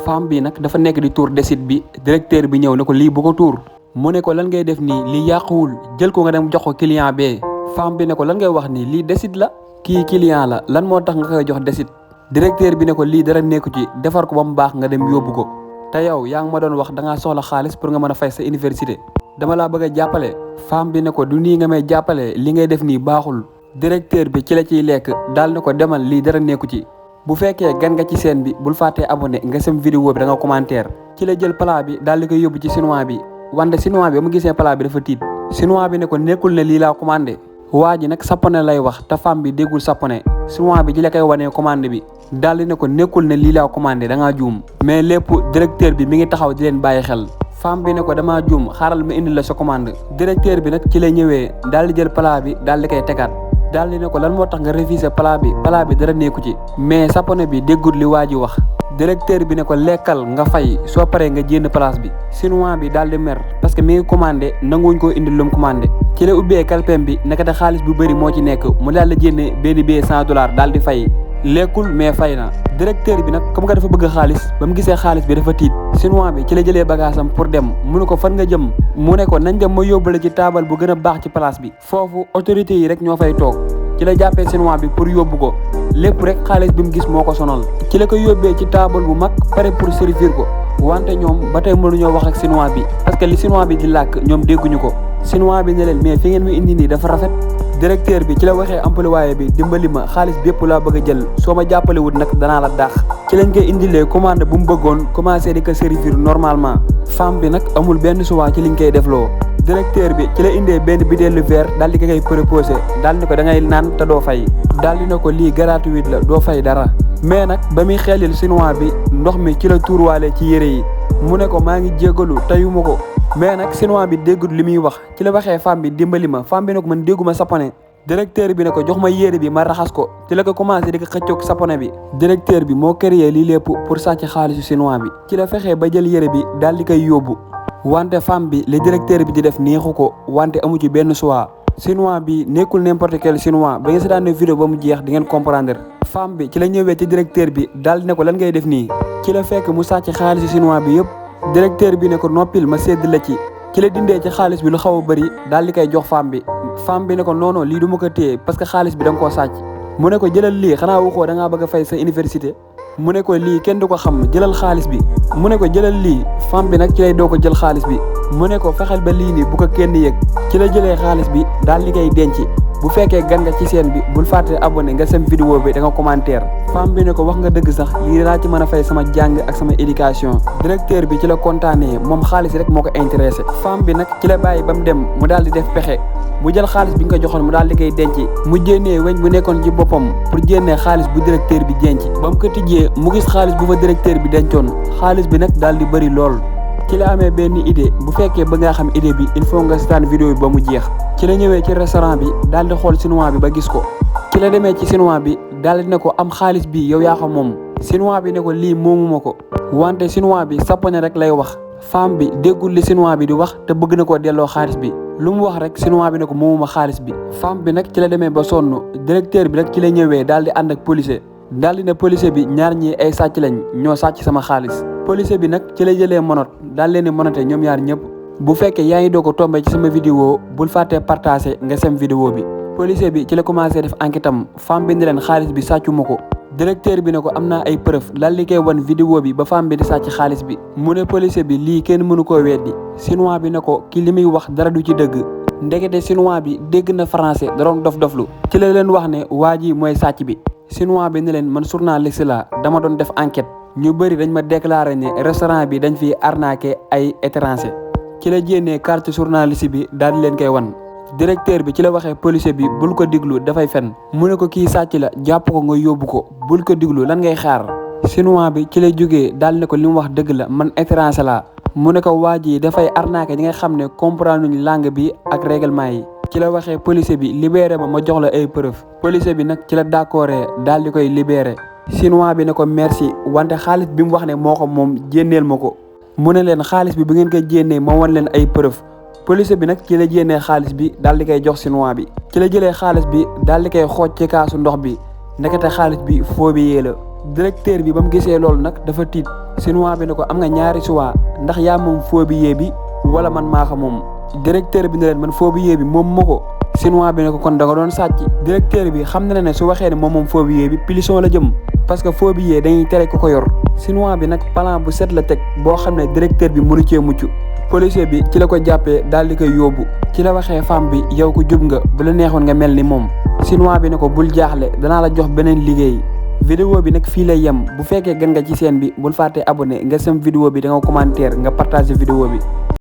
femme bi nag dafa nekk di tuur desit bi directeur bi ñëw ne ko lii bu ko tuur mu ne ko lan ngay def nii lii yàquwul jël ko nga dem jox ko client bee femme bi ne ko lan ngay wax nii lii desit la kii client la lan moo tax nga koy jox desit directeur bi ne ko lii dara nekku ci defar ko ba mu baax nga dem yóbbu ko te yow yaa ngi ma doon wax da ngaa soxla xaalis pour nga mën a fay sa université dama laa bëgg a jàppale femme bi ne ko du nii nga may jàppale li ngay def nii baaxul directeur bi ci la ciy lekk daal ne ko demal lii dara nekku ci bu fekkee gan nga ci chaîne bi bul fàttee abonné nga sem vidéo bi da nga commentaire ci la jël plat bi daal di koy yóbbu ci chinois bi wante chinois bi ba mu gisee plat bi dafa tiit chinois bi ne ko nekkul ne lii laa commandé waa ji nag japonais lay wax te femme bi déggul japonais chinois bi ci la koy wanee commande bi daal di ne ko nekkul ne lii laa commandé da ngaa juum mais lépp directeur bi mi ngi taxaw di leen bàyyi xel femme bi ne ko damaa juum xaaral ma indi la sa commande directeur bi nag ci la ñëwee daal di jël plat bi daal di koy tegaat daal di ne ko lan moo tax nga réviser plat bi dara nekku ci mais japonais bi déggul li waa ji wax directeur bi ne ko lekkal nga fay soo paree nga jénn place bi chinois bi daal di mer parce que mi ngi commandé nanguwuñ koo indi lu mu commandé ci la ubbee kalpem bi nekkate xaalis bu bëri moo ci nekk mu daal di jénne benn billet $100 daal di fay lekkul mais fay na directeur bi nag comme que dafa bëgg xaalis ba mu gisee xaalis bi dafa tiit chinois bi ci la jëlee bagage am pour dem mu ne ko fan nga jëm mu ne ko nañ dem ma yóbbale ci taabal bu gën a baax ci place bi foofu autorité yi rek ñoo fay toog ci la jàppee chinois bi pour yóbbu ko lépp rek xaalis bi mu gis moo ko sonal ci la ko yóbbee ci taabal bu mag pare pour servir ko wante ñoom ba tey mënuñoo wax ak chinois bi parce que li chinois bi di làkk ñoom dégguñu ko chinois bi ne leen mais fi ngeen mu indi nii dafa rafet directeur bi ci la waxee employé bi dimbali ma xaalis bépp laa bëgg a jël soo ma jàppalewut nag danaa la daax ci lañ koy indilee commande bu mu bëggoon commencé di ko servir normalement femme bi nag amul benn choix ci liñ koy defloo directeur bi ci la indee benn bideelu verre daal di ko koy proposé daal di ko da ngay naan te doo fay daal di ne ko lii gratuit la doo fay dara mais nag ba muy xeelil chinois bi ndox mi ci la tuurwaale ci yére yi mu ne ko maa ngi jégalu tayuma ko mais nag chinois bi déggul li muy wax ci la waxee femme bi dimbali ma femme bi ne ko man dégguma japonais directeur bi ne ko jox ma yére bi ma raxas ko ci la ko commencé di ko xëccoog japonais bi directeur bi moo créé lii lépp pour sàcc xaalisu chinois bi ci la fexee ba jël yére bi daal di koy yóbbu wante femme bi li directeur bi di def neexu ko wante amu ci benn choix chinois bi nekkul n'importe quel chinois ba ngeen seetaan vidéo ba mu jeex di ngeen comprendre femme bi ci la ñëwee ci directeur bi daal di ne ko lan ngay def nii ci la fekk mu sàcc xaalisu chinois bi yëpp directeur bi ne ko noppil ma sédd la ci la dindee ci xaalis bi lu xaw a bëri daal di koy jox femme bi ne ko non non lii du ma ko téye parce que xaalis bi da nga koo sàcc mu ne ko jëlal lii xanaa waxoo da ngaa bëgg a fay sa université mu ne ko lii kenn du ko xam jëlal xaalis bi mu ne ko jëlal lii femme bi nag ci lay doo ko jël xaalis bi mu ne ko fexeel ba lii nii bu ko kenn yëg ci la jëlee xaalis bi daal di koy denc bu fekkee gan nga ci chaîne bi bul fàtte abonné nga sem vidéo bi da nga commentaire femme bi ne ko wax nga dëgg sax lii dinaa ci mën a fay sama jàng ak sama éducation directeur bi ci la kontaanee moom xaalis rek moo ko intéressé femme bi nag ci la bàyyi ba mu dem mu daal di def pexe mu jël xaalis bi nga ko joxoon mu daal di koy denc mu jénnee weñ bu nekkoon ci boppam pour jénnee xaalis bu directeur bi denc ba mu ko tijjee mu gis xaalis bu fa directeur bi dencoon xaalis bi nag daal di bëri lool ci la amee benn idée bu fekkee ba nga xam idée bi il faut nga seetaan vidéo bi ba mu jeex ci la ñëwee ci restaurant bi daal di xool chinois bi ba gis ko ci la demee ci chinois bi daal di ne ko am xaalis bi yow yaa xam moom chinois bi ne ko lii moomuma ko wante chinois bi japonais rek lay wax femme bi déggul li chinois bi di wax te bëgg na koo delloo xaalis bi lu mu wax rek chinois bi ne ko moomuma xaalis bi femme bi nag ci la demee ba sonn directeur bi nag ci la ñëwee daal di ànd ak policier daal di ne policier bi ñaar ñi ay sàcc lañ ñoo sàcc sama xaalis policier bi nag ci la jëlee monote daal leen di monote ñoom ñaar ñëpp bu fekkee yaa ngi doog a tombé ci sama vidéo bul fàttee partagé nga sem vidéo bi policier bi ci la commencé def enquête am femme bi ni leen xaalis bi sàccuma ko directeur bi ne ko am naa ay preuve daal di koy wan vidéo bi ba femme bi di sàcc xaalis bi mu ne policier bi lii kenn mënu koo weddi chinois bi ne ko ki li muy wax dara du ci dëgg ndekete chinois bi dégg na français da doon dof-doflu ci la leen wax ne waa ji mooy sàcc bi chinois bi ne leen man journaliste la dama doon def enquête ñu bëri dañ ma déclaré ne restaurant bi dañ fi arnaqué ay étranger ci la jénnee carte journaliste bi daal di leen koy wan directeur bi ci la waxee policier bi bul ko diglu dafay fen mu ne ko kii sàcc la jàpp ko nga yóbbu ko bul ko diglu lan ngay xaar chinois bi ci lay jógee daal ne ko li mu wax dëgg la man étranger la mu ne ko waa ji dafay arnaqué ñi nga xam ne comprendre nuñ langue bi ak règlement yi ci la waxee policier bi libéré ma jox la ay preuve policier bi nag ci la d'accordé daal di koy libéré chinois bi ne ko merci wante xaalis bi mu wax ne moo ko moom jénneel ma ko mu ne leen xaalis bi bu ngeen koy jénnee ma wan leen ay preuve policier bi nag ci la jénnee xaalis bi daal di koy jox chinois bi ci la jëlee xaalis bi daal di koy xooj ci kaasu ndox bi ndekete xaalis bi faux billet la directeur bi ba mu gisee loolu nag dafa tiit chinois bi ne ko am nga ñaari choix ndax yaa moom faux billet bi wala man maa ko moom. directeur bi ne leen man faux billet bi moom ma ko. chinois bi ne ko kon da nga doon sàcc. directeur bi xam na ne su waxee ne moom faux billet bi prison la jëm parce que faux billet dañuy tere ku ko yor. chinois bi nag plan bu set la teg boo xam ne directeur bi mënu cee mucc. policier bi ci la ko jàppee daal di koy yóbbu ci la waxee femme bi yow ko jub nga bu la neexoon nga mel ni moom. chinois bi ne ko bul jaaxle danaa la jox beneen liggéey. vidéo bi nag fii lay yem bu fekkee gën nga ci chaîne bi bul fàtte abonné nga sem vidéo bi da nga commentaire nga partager vidéo bi.